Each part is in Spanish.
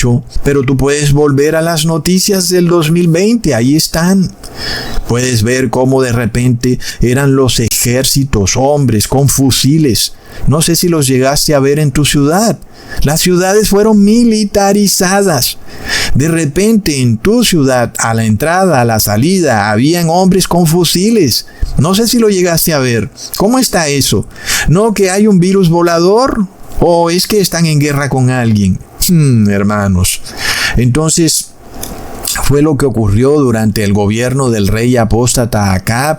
mucho, pero tú puedes volver a las noticias del 2020, ahí están. Puedes ver cómo de repente eran los ejércitos, hombres con fusiles. No sé si los llegaste a ver en tu ciudad. Las ciudades fueron militarizadas. De repente en tu ciudad, a la entrada, a la salida, habían hombres con fusiles. No sé si lo llegaste a ver. ¿Cómo está eso? ¿No que hay un virus volador? ¿O es que están en guerra con alguien? Hermanos. Entonces, fue lo que ocurrió durante el gobierno del rey apóstata Acab.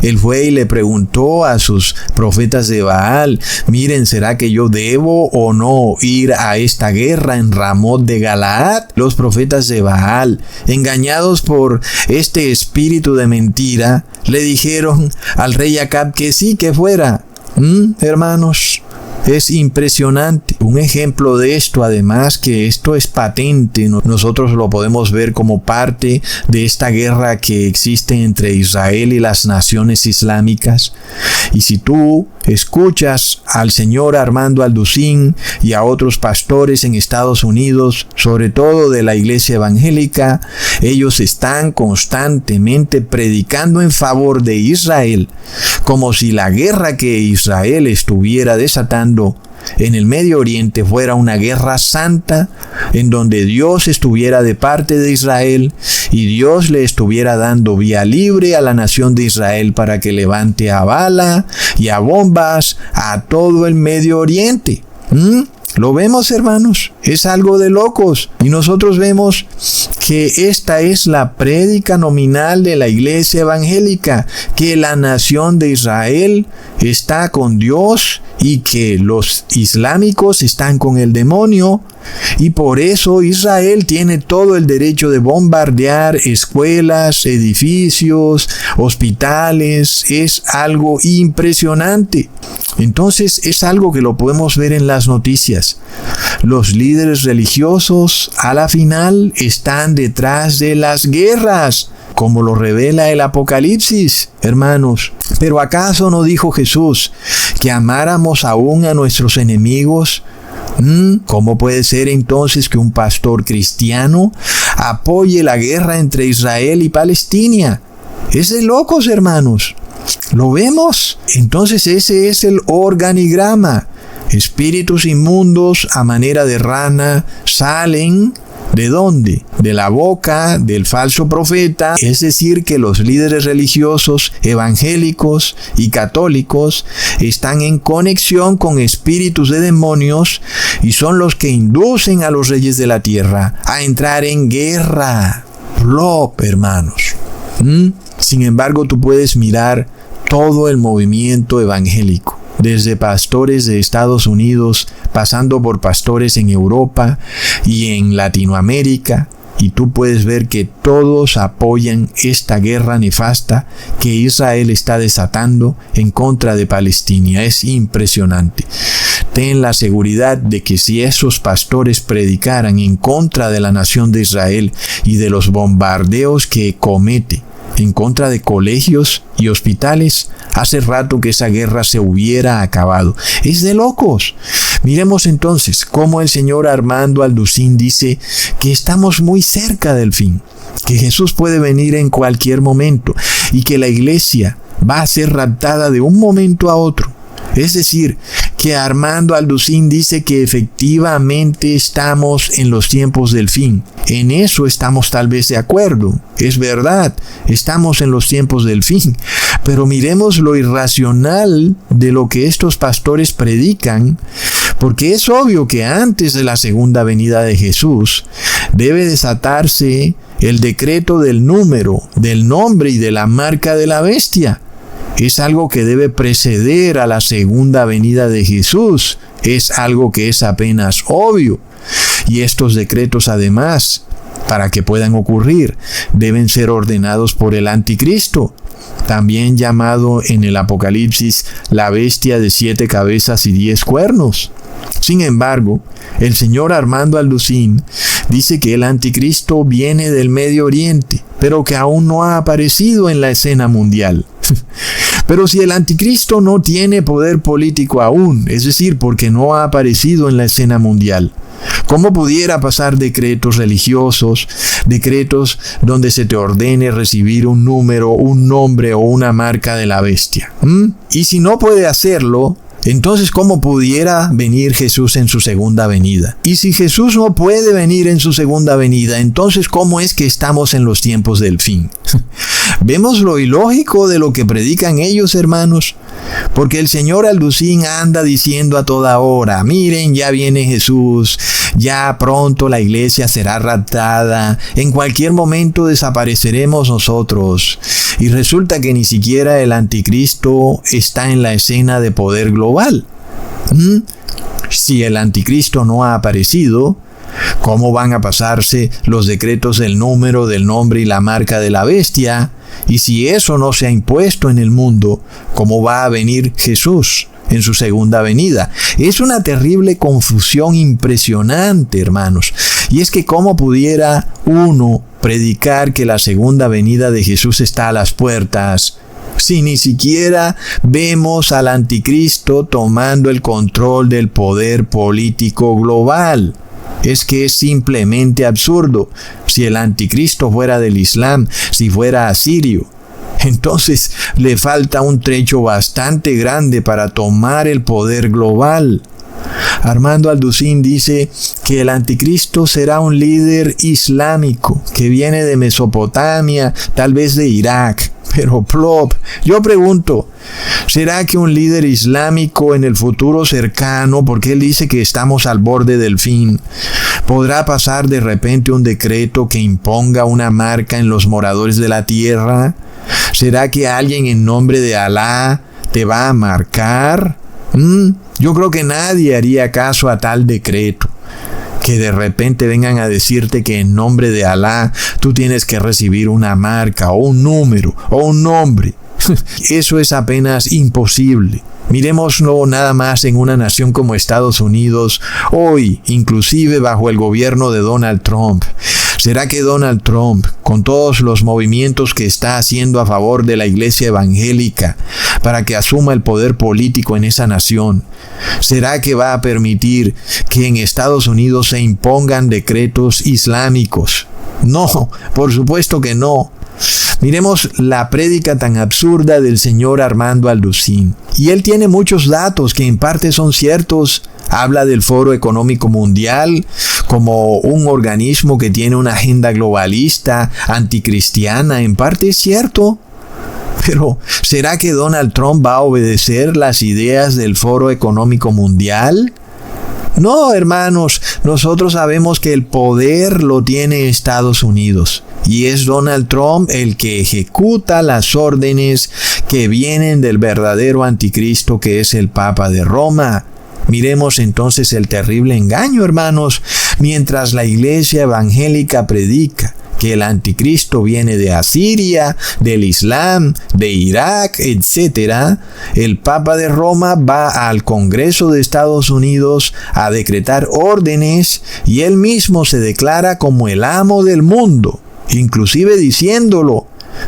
Él fue y le preguntó a sus profetas de Baal, miren, ¿será que yo debo o no ir a esta guerra en Ramot de Galaad? Los profetas de Baal, engañados por este espíritu de mentira, le dijeron al rey Acab que sí, que fuera. Hermanos, es impresionante. Un ejemplo de esto, además, que esto es patente. Nosotros lo podemos ver como parte de esta guerra que existe entre Israel y las naciones islámicas. Y si tú escuchas al señor Armando Alducín y a otros pastores en Estados Unidos, sobre todo de la iglesia evangélica, ellos están constantemente predicando en favor de Israel, como si la guerra que Israel estuviera desatando en el Medio Oriente fuera una guerra santa, en donde Dios estuviera de parte de Israel y Dios le estuviera dando vía libre a la nación de Israel para que levante a bala y a bombas a todo el Medio Oriente. ¿Lo vemos, hermanos? Es algo de locos. Y nosotros vemos que esta es la prédica nominal de la iglesia evangélica, que la nación de Israel está con Dios y que los islámicos están con el demonio. Y por eso Israel tiene todo el derecho de bombardear escuelas, edificios, hospitales. Es algo impresionante. Entonces es algo que lo podemos ver en las noticias. Los líderes religiosos a la final están detrás de las guerras, como lo revela el Apocalipsis, hermanos. ¿Pero acaso no dijo Jesús que amáramos aún a nuestros enemigos? ¿Cómo puede ser entonces que un pastor cristiano apoye la guerra entre Israel y Palestina? Es de locos, hermanos. ¿Lo vemos? Entonces ese es el organigrama. Espíritus inmundos a manera de rana salen. ¿De dónde? De la boca del falso profeta, es decir, que los líderes religiosos, evangélicos y católicos están en conexión con espíritus de demonios y son los que inducen a los reyes de la tierra a entrar en guerra. Hermanos. Sin embargo, tú puedes mirar todo el movimiento evangélico, desde pastores de Estados Unidos, pasando por pastores en Europa y en Latinoamérica, y tú puedes ver que todos apoyan esta guerra nefasta que Israel está desatando en contra de Palestina. Es impresionante. Ten la seguridad de que si esos pastores predicaran en contra de la nación de Israel y de los bombardeos que comete en contra de colegios y hospitales, hace rato que esa guerra se hubiera acabado. Es de locos. Miremos entonces cómo el señor Armando Alducín dice que estamos muy cerca del fin, que Jesús puede venir en cualquier momento y que la iglesia va a ser raptada de un momento a otro. Es decir, que Armando Alducín dice que efectivamente estamos en los tiempos del fin. En eso estamos tal vez de acuerdo. Es verdad, estamos en los tiempos del fin. Pero miremos lo irracional de lo que estos pastores predican, porque es obvio que antes de la segunda venida de Jesús debe desatarse el decreto del número, del nombre y de la marca de la bestia. Es algo que debe preceder a la segunda venida de Jesús. Es algo que es apenas obvio. Y estos decretos, además, para que puedan ocurrir, deben ser ordenados por el anticristo, también llamado en el Apocalipsis la bestia de 7 cabezas y 10 cuernos. Sin embargo, el señor Armando Alducín dice que el anticristo viene del Medio Oriente, pero que aún no ha aparecido en la escena mundial. Pero si el anticristo no tiene poder político aún, es decir, porque no ha aparecido en la escena mundial, ¿Cómo pudiera pasar decretos religiosos, decretos donde se te ordene recibir un número, un nombre o una marca de la bestia? Y si no puede hacerlo, entonces, ¿cómo pudiera venir Jesús en su segunda venida? Y si Jesús no puede venir en su segunda venida, entonces, ¿cómo es que estamos en los tiempos del fin? ¿Vemos lo ilógico de lo que predican ellos, hermanos? Porque el señor Alducín anda diciendo a toda hora, miren, ya viene Jesús, ya pronto la iglesia será raptada, en cualquier momento desapareceremos nosotros. Y resulta que ni siquiera el anticristo está en la escena de poder global. Si el anticristo no ha aparecido, ¿cómo van a pasarse los decretos del número, del nombre y la marca de la bestia? Y si eso no se ha impuesto en el mundo, ¿cómo va a venir Jesús en su segunda venida? Es una terrible confusión impresionante, hermanos. Y es que ¿cómo pudiera uno predicar que la segunda venida de Jesús está a las puertas si ni siquiera vemos al anticristo tomando el control del poder político global? Es que es simplemente absurdo. Si el anticristo fuera del Islam, si fuera asirio, entonces le falta un trecho bastante grande para tomar el poder global. Armando Alducín dice que el anticristo será un líder islámico que viene de Mesopotamia, tal vez de Irak. Pero plop, yo pregunto, ¿será que un líder islámico en el futuro cercano, porque él dice que estamos al borde del fin, podrá pasar de repente un decreto que imponga una marca en los moradores de la tierra? ¿Será que alguien en nombre de Alá te va a marcar? Yo creo que nadie haría caso a tal decreto. Que de repente vengan a decirte que en nombre de Alá tú tienes que recibir una marca o un número o un nombre. Eso es apenas imposible. Miremoslo nada más en una nación como Estados Unidos, hoy, inclusive bajo el gobierno de Donald Trump. ¿Será que Donald Trump, con todos los movimientos que está haciendo a favor de la iglesia evangélica para que asuma el poder político en esa nación, será que va a permitir que en Estados Unidos se impongan decretos islámicos? No, por supuesto que no. Miremos la prédica tan absurda del señor Armando Alducín. Y él tiene muchos datos que en parte son ciertos. Habla del Foro Económico Mundial como un organismo que tiene una agenda globalista, anticristiana. En parte es cierto. Pero, ¿será que Donald Trump va a obedecer las ideas del Foro Económico Mundial? No, hermanos, nosotros sabemos que el poder lo tiene Estados Unidos. Y es Donald Trump el que ejecuta las órdenes que vienen del verdadero anticristo, que es el Papa de Roma. Miremos entonces el terrible engaño, hermanos. Mientras la iglesia evangélica predica que el anticristo viene de Asiria, del Islam, de Irak, etc., el Papa de Roma va al Congreso de Estados Unidos a decretar órdenes y él mismo se declara como el amo del mundo, inclusive diciéndolo,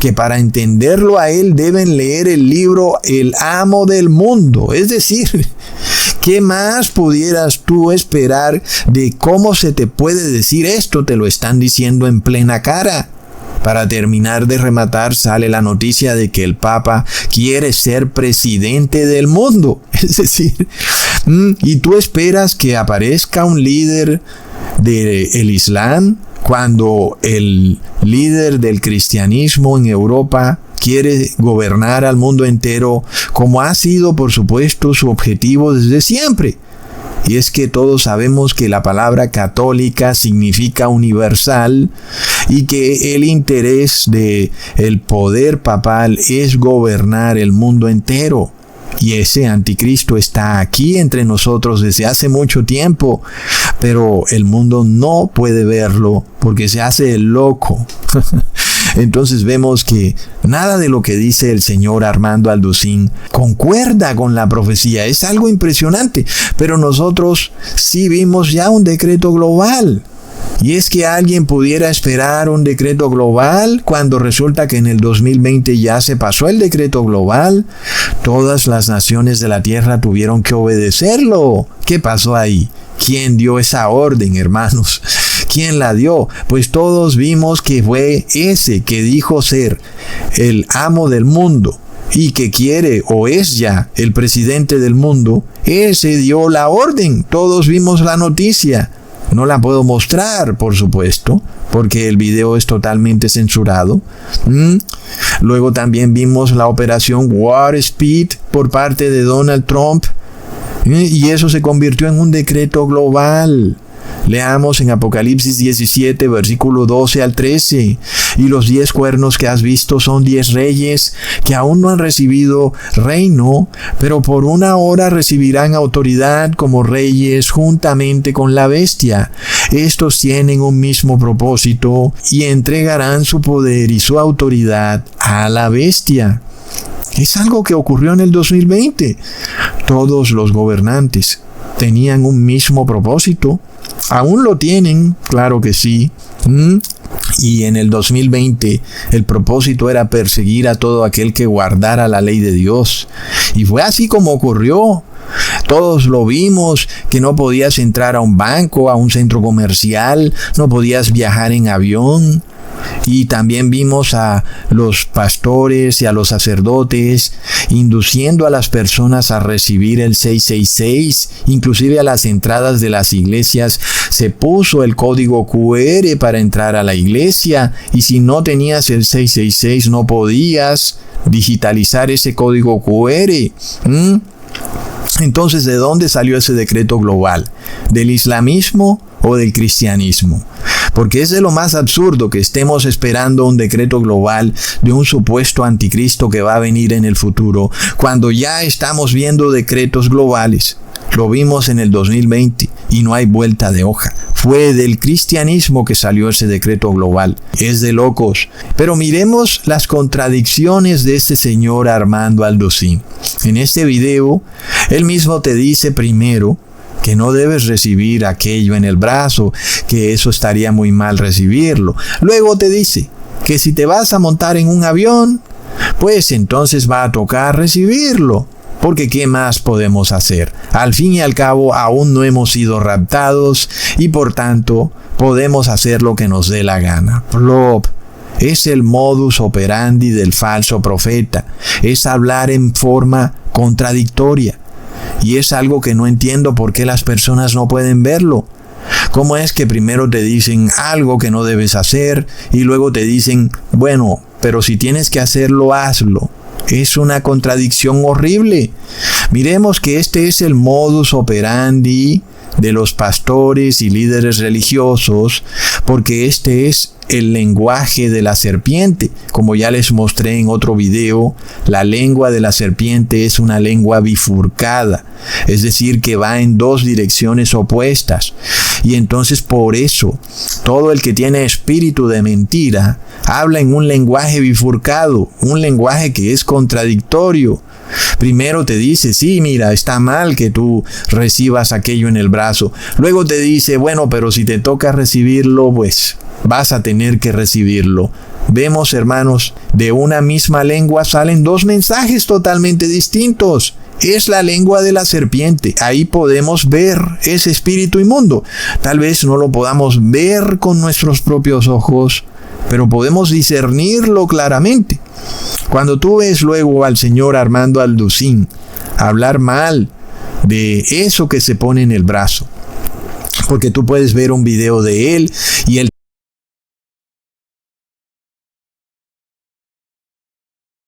que para entenderlo a él deben leer el libro El Amo del Mundo. Es decir, ¿qué más pudieras tú esperar de cómo se te puede decir esto? Te lo están diciendo en plena cara. Para terminar de rematar, sale la noticia de que el Papa quiere ser presidente del mundo. Es decir, ¿y tú esperas que aparezca un líder del Islam cuando el líder del cristianismo en Europa quiere gobernar al mundo entero, como ha sido, por supuesto, su objetivo desde siempre? Y es que todos sabemos que la palabra católica significa universal y que el interés del poder papal es gobernar el mundo entero. Y ese anticristo está aquí entre nosotros desde hace mucho tiempo, pero el mundo no puede verlo porque se hace el loco. Entonces vemos que nada de lo que dice el señor Armando Alducín concuerda con la profecía. Es algo impresionante, pero nosotros sí vimos ya un decreto global. Y es que alguien pudiera esperar un decreto global cuando resulta que en el 2020 ya se pasó el decreto global. Todas las naciones de la tierra tuvieron que obedecerlo. ¿Qué pasó ahí? ¿Quién dio esa orden, hermanos? ¿Quién la dio? Pues todos vimos que fue ese que dijo ser el amo del mundo y que quiere o es ya el presidente del mundo. Ese dio la orden. Todos vimos la noticia. No la puedo mostrar, por supuesto, porque el video es totalmente censurado. Luego también vimos la operación Warp Speed por parte de Donald Trump. Y eso se convirtió en un decreto global. Leamos en Apocalipsis 17, versículo 12 al 13. Y los 10 cuernos que has visto son 10 reyes que aún no han recibido reino, pero por una hora recibirán autoridad como reyes juntamente con la bestia. Estos tienen un mismo propósito y entregarán su poder y su autoridad a la bestia. Es algo que ocurrió en el 2020. Todos los gobernantes tenían un mismo propósito. Aún lo tienen, claro que sí. Y en el 2020 el propósito era perseguir a todo aquel que guardara la ley de Dios. Y fue así como ocurrió. Todos lo vimos, que no podías entrar a un banco, a un centro comercial, no podías viajar en avión. Y también vimos a los pastores y a los sacerdotes induciendo a las personas a recibir el 666. Inclusive a las entradas de las iglesias se puso el código QR para entrar a la iglesia. Y si no tenías el 666 no podías digitalizar ese código QR. Entonces, ¿de dónde salió ese decreto global? ¿Del islamismo o del cristianismo? Porque es de lo más absurdo que estemos esperando un decreto global de un supuesto anticristo que va a venir en el futuro, cuando ya estamos viendo decretos globales. Lo vimos en el 2020 y no hay vuelta de hoja. Fue del cristianismo que salió ese decreto global. Es de locos. Pero miremos las contradicciones de este señor Armando Alducín. En este video, él mismo te dice primero que no debes recibir aquello en el brazo, que eso estaría muy mal recibirlo. Luego te dice que si te vas a montar en un avión, pues entonces va a tocar recibirlo. Porque ¿qué más podemos hacer? Al fin y al cabo, aún no hemos sido raptados y por tanto podemos hacer lo que nos dé la gana. Plop. Es el modus operandi del falso profeta. Es hablar en forma contradictoria. Y es algo que no entiendo por qué las personas no pueden verlo. ¿Cómo es que primero te dicen algo que no debes hacer y luego te dicen, bueno, pero si tienes que hacerlo, hazlo? Es una contradicción horrible. Miremos que este es el modus operandi de los pastores y líderes religiosos, porque este es el lenguaje de la serpiente. Como ya les mostré en otro video, la lengua de la serpiente es una lengua bifurcada, es decir, que va en dos direcciones opuestas. Y entonces por eso, todo el que tiene espíritu de mentira habla en un lenguaje bifurcado, un lenguaje que es contradictorio. Primero te dice, sí, mira, está mal que tú recibas aquello en el brazo. Luego te dice, bueno, pero si te toca recibirlo, pues vas a tener que recibirlo. Vemos, hermanos, de una misma lengua salen dos mensajes totalmente distintos. Es la lengua de la serpiente. Ahí podemos ver ese espíritu inmundo. Tal vez no lo podamos ver con nuestros propios ojos, pero podemos discernirlo claramente. Cuando tú ves luego al señor Armando Alducín hablar mal de eso que se pone en el brazo, porque tú puedes ver un video de él y él